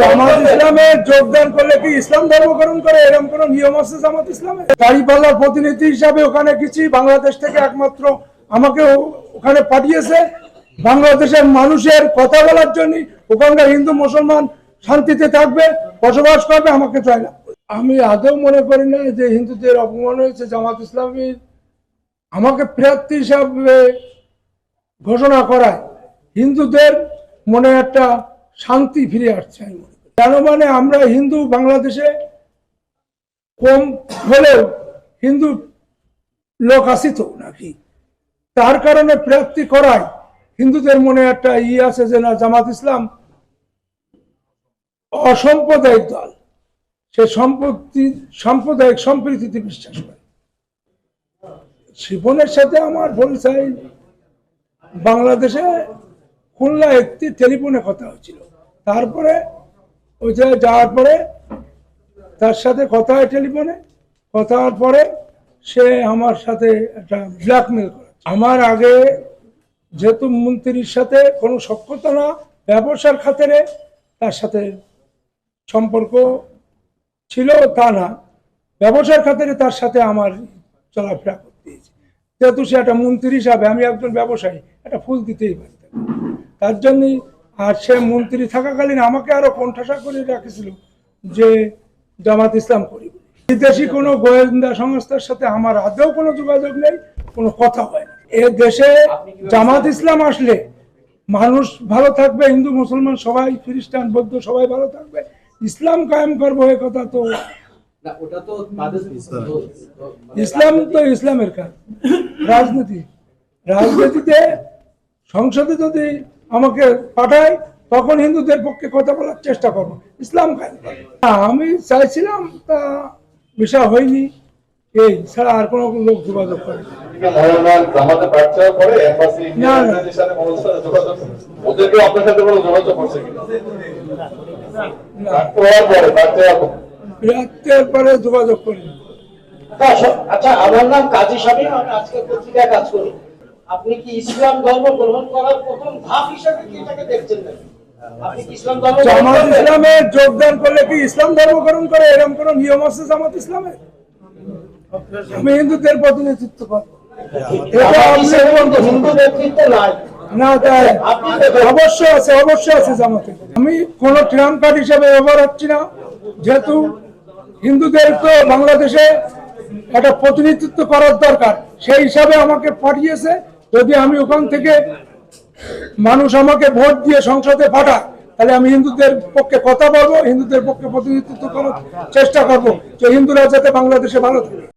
জামাত ইসলামে যোগদান করলে কি ইসলাম ধর্ম গ্রহণ করে এরকম কোন নিয়ম আছে জামাত ইসলামে? দাঁড়িপাল্লার প্রতিনিধি হিসাবে ওখানে গেছি, বাংলাদেশ থেকে একমাত্র আমাকে ওখানে পাঠিয়েছে বাংলাদেশের মানুষের কথা বলার জন্য। ওখানকার হিন্দু মুসলমান শান্তিতে থাকবে, বসবাস করবে, আমাকে চাই না। আমি আদৌ মনে করি না যে হিন্দুদের অপমান হয়েছে। জামাত ইসলামী আমাকে প্রার্থী হিসাবে ঘোষণা করায় হিন্দুদের মনে একটা শান্তি ফিরে আসছে। আমি মনে করি কেন মানে আমরা হিন্দু বাংলাদেশে কম হলেও হিন্দু লোক আছি তো নাকি, তার কারণে প্রার্থী করায় হিন্দুদের মনে একটা আছে যে না, জামাত ইসলাম অসাম্প্রদায়িক দল, সে সাম্প্রদায়িক সম্প্রীতিতে বিশ্বাস করে। শিবনের সাথে আমার পরিচয় বাংলাদেশে খুলনা একটি টেলিফোনে কথা হয়েছিল। তারপরে ওই জায়গায় যাওয়ার পরে তার সাথে কথা হয় টেলিফোনে, কথা হওয়ার পরে সে আমার সাথে একটা ব্ল্যাকমেল করে। আমার আগে যেহেতু মন্ত্রীর সাথে কোনো সখ্যতা না, ব্যবসার খাতিরে তার সাথে সম্পর্ক ছিল তা না, ব্যবসার খাতিরে তার সাথে আমার চলাফেরা করতে হয়েছে। যেহেতু সে একটা মন্ত্রী হিসাবে, আমি একজন ব্যবসায়ী, একটা ফুল দিতেই পারি তার জন্যই। আর সে মন্ত্রী থাকাকালীন আমাকে আরো কণ্ঠাসা করে রাখেছিল যে জামাত ইসলাম করি। বিদেশি কোনো গোয়েন্দা সংস্থার সাথে আমার আদৌ কোনো যোগাযোগ নেই, কোনো কথা হয় না। এ দেশে জামাত ইসলাম আসলে মানুষ ভালো থাকবে, হিন্দু মুসলমান সবাই, খ্রিস্টান বৌদ্ধ সবাই ভালো থাকবে, ইসলাম কায়েম করবো, এ কথা তো ইসলাম তো ইসলামের কাজ। রাজনীতিতে সংসদে যদি আমাকে পাঠায় তখন হিন্দুদের পক্ষে কথা বলার চেষ্টা করবো, ইসলাম কায়েম করবো। আমি চাইছিলাম, তা বিষয় হয়নি, এই ছাড়া আর কোনো লোক যোগাযোগ করে পরে যোগাযোগ করি। আচ্ছা, আমার নাম কাজী সাহেব, আমি আজকে পত্রিকায় কাজ করি। আপনি কি ইসলাম ধর্ম গ্রহণ করার প্রথম ধাপ হিসেবে কি এটাকে দেখছেন? জামাত ইসলামে যোগদান করলে কি ইসলাম ধর্ম গ্রহণ করে এরকম কোন নিয়ম আছে জামাত ইসলামের? আমি হিন্দুদের প্রতিনিধিত্ব করবো, না তাই অবশ্যই আছে, অবশ্যই আছে জামাতে। আমি কোন ট্রাম্প কার্ড হিসাবে ব্যবহার হচ্ছি না, যেহেতু হিন্দুদের তো বাংলাদেশে একটা প্রতিনিধিত্ব করার দরকার, সেই হিসাবে আমাকে পাঠিয়েছে। যদি আমি ওখান থেকে মানুষ আমাকে ভোট দিয়ে সংসদে পাঠায়, তাহলে আমি হিন্দুদের পক্ষে কথা বলবো, হিন্দুদের পক্ষে প্রতিনিধিত্ব করার চেষ্টা করবো, যে হিন্দুরা যাতে বাংলাদেশে ভালো থাকে।